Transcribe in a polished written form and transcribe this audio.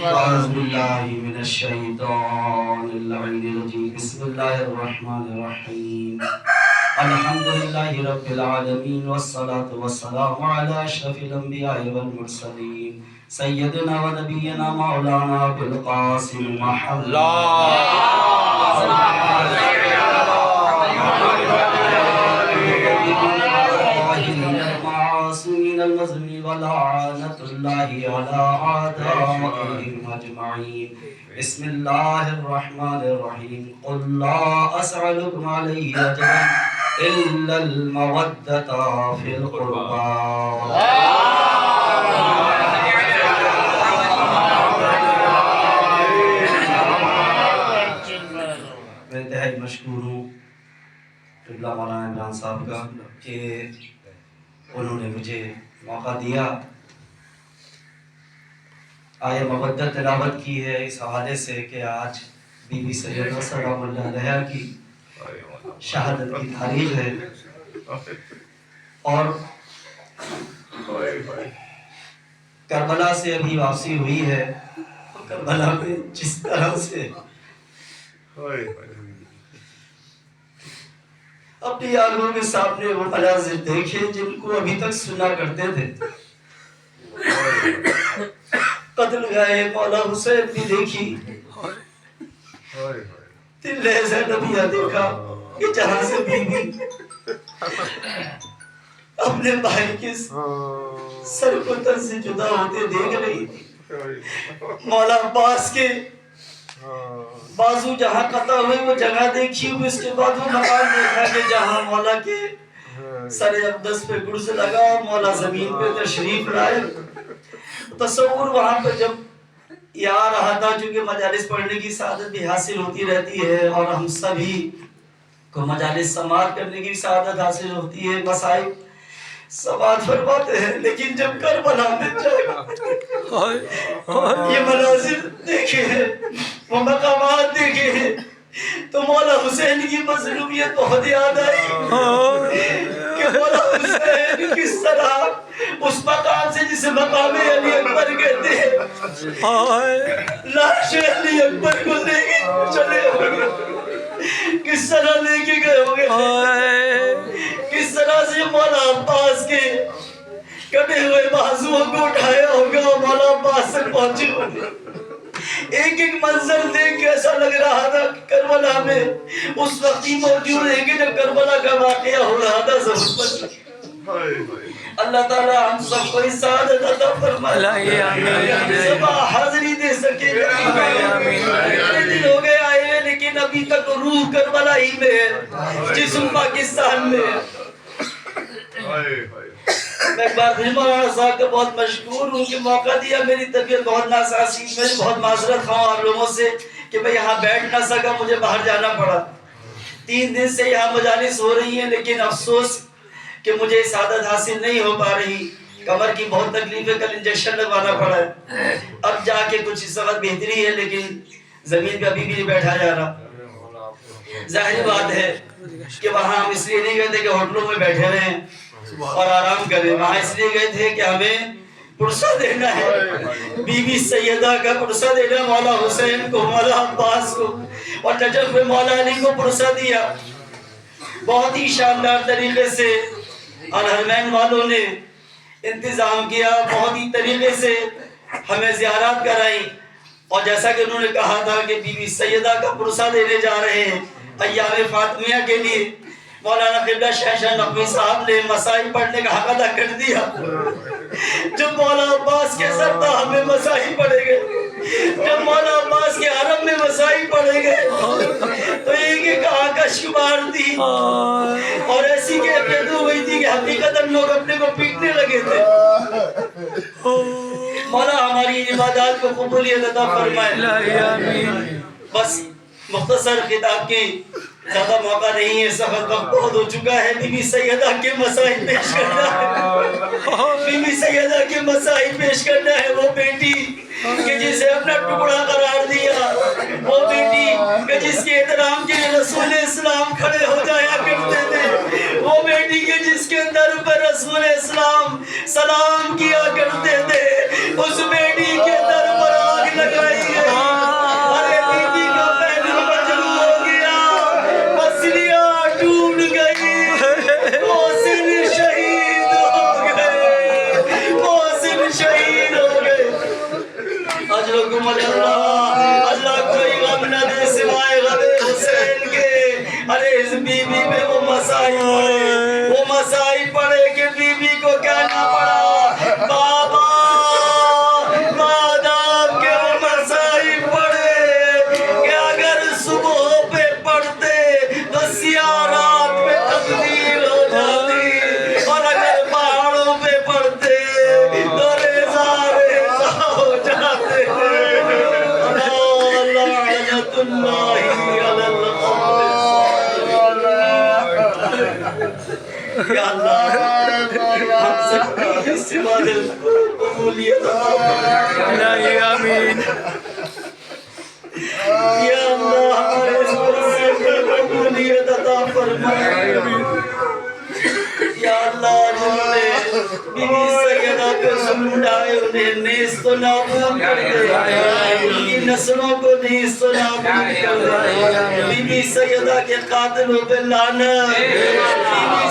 أعوذ بالله من الشيطان اللعين الرجيم بسم الله الرحمن الرحيم الحمد لله رب العالمين والصلاة والسلام على أشرف الأنبياء والمرسلين سيدنا ونبينا مولانا بالقاسم محمد المعاصمين المظلومين ولعنة الله على أعدائهم أجمعين بسم الله الرحمن الرحيم قل لا أسألكم عليه أجرا إلا المودة في القربى میں انتہائی مشکور ہوں قبلہ مولانا عمران صاحب کا کہ انہوں نے مجھے موقع دیا. آیہ مودت تلاوت کی ہے اس حوالے سے کہ آج بی بی سیدہ سلام اللہ علیہا کی شہادت کی تاریخ ہے اور کربلا سے ابھی واپسی ہوئی ہے. کربلا میں جس طرح سے اپنی آنکھوں کے سامنے وہ مناظر دیکھے جن کو ابھی تک سنا کرتے تھے. قتل گئے مولا حسین بھی دیکھی, دل زینبیہ دیکھا کہ جہاں سے بی بی اپنے بھائی کے سر کو تن سے جدا ہوتے دیکھ رہی تھی. مولا عباس کے بازو جہاں قطع ہوئے وہ جگہ دیکھی ہوئی, اس کے بعد وہ مقام دیکھا کہ جہاں مولا کے سر اقدس پہ گرز لگا, مولا زمین پہ تشریف لائے. تصور وہاں پہ جب یہ آ رہا تھا, چونکہ مجالس پڑھنے کی سعادت بھی حاصل ہوتی رہتی ہے اور ہم سبھی کو مجالس سماعت کرنے کی سعادت حاصل ہوتی ہے, مسائل سماعت فرماتے ہیں, لیکن جب کربلا میں جائے یہ مناظر دیکھے ہیں, وہ مقامات دیکھے ہیں, تو مولا حسین کی مظلومیت بہت یاد آئی کہ مولا حسین کس طرح اس مقام سے جسے مقام علی اکبر کہتے ہیں لاش علی اکبر کو لے کے چلے ہوئے, کس طرح لے کے گئے ہوئے, کس طرح سے مولا عباس کے کٹے ہوئے بازوؤں کو اٹھایا ہوگا, مولا عباس تک پہنچے ہوئے. ایک ایک منظر دیکھ کے ایسا لگ رہا تھا کہ کربلا میں اس وقت ہی موجود ہے کہ جب کربلا کا واقعہ ہو رہا تھا ضرور پر. اللہ تعالی ہم سب کو سعادت عطا فرمائے, سب حاضری دے سکے. اتنے دن ہو گئے آئے ہیں لیکن ابھی تک روح کربلا ہی میں ہے, جسم پاکستان میں ہے. میں ایک بار پھر مولانا صاحب کا بہت مشکور ہوں کہ موقع دیا. میری طبیعت بہت ناسازی, میں بہت معذرت خواہ آپ لوگوں سے کہ میں یہاں بیٹھ نہ سکا, مجھے باہر جانا پڑا. 3 دن سے یہاں مجالس ہو رہی ہیں لیکن افسوس کہ مجھے سعادت حاصل نہیں ہو پا رہی. کمر کی بہت تکلیف ہے, کل انجیکشن لگوانا پڑا ہے. اب جا کے کچھ اس وقت بہتری ہے لیکن زمین پہ ابھی بھی نہیں بیٹھا جا رہا. ظاہر بات ہے کہ وہاں ہم اس لیے نہیں گئے تھے کہ ہوٹلوں میں بیٹھے رہیں اور آرام کریں, وہاں اس لیے گئے تھے کہ ہمیں پرسہ دینا ہے, بی بی سیدہ کا پرسہ دینا, مولا حسین کو, مولا عباس کو, اور نجف میں مولا علی کو پرسہ دیا. بہت ہی شاندار طریقے سے الحرمین والوں نے انتظام کیا, بہت ہی طریقے سے ہمیں زیارات کرائی. اور جیسا کہ انہوں نے کہا تھا کہ بی بی سیدہ کا پرسہ دینے جا رہے ہیں ایام فاطمیہ کے لیے, مولانا قبلہ شہنشاہ نقوی صاحب نے مسائل پڑھنے کا حق ادا کر دیا. جب مولا عباس کے سر تھا ہمیں مسائل پڑھے گئے, جب مولا عباس کے حرم میں مسائل پڑھے گئے تو ایک ایک آکش شمار تھی اور ایسی کیفیت ہو گئی تھی کہ حقیقت لوگ اپنے کو پیٹنے لگے تھے. مولا ہماری عبادات کو قبولیت عطا فرمائے. بس مختصر خطاب کی زیادہ موقع نہیں ہے, سخت وقت بہت ہو چکا ہے. بی بی سیدہ کے مسائل پیش کرنا ہے, بی بی سیدہ کے مسائل پیش کرنا ہے. وہ بیٹی کہ جسے اپنا ٹکڑا قرار دیا, وہ بیٹی کہ جس کے احترام کے لیے رسول اسلام کھڑے ہو جایا کرتے تھے, وہ بیٹی کہ جس کے در پر رسول اسلام سلام کیا کرتے تھے, اس بیٹی کے در پر آگ لگا اجرکم علی اللہ، اللہ کوئی غم نہ دے سوائے غم حسین کے۔ ارے اس بی بی پہ وہ مسائی پڑے کہ بی بی کو کہنا پڑا بابا مادام کے وہ مسائی پڑے کہ اگر صبح پہ پڑھتے تو سیاہ رات میں تبدیل ہو جاتی، اور اگر پہاڑوں پہ پڑھتے تو ریزہ ریزہ ہو جاتے۔ لعنت اللہ علی القوم الظالمین۔ یا اللہ ہم سب کی اس عبادت کو قبولیت عطا فرما۔ آمین۔ یا اللہ ہمارے اس پروگرام کو قبولیت عطا فرما۔ یا اللہ جنہوں نے بی بی سیدہ پہ ظلم ڈھائے انہیں نیست و نابود کر دے، ان کی نسلوں کو نیست و نابود کر دے۔ بی بی سیدہ کے قاتلوں پہ لعنت، بی بی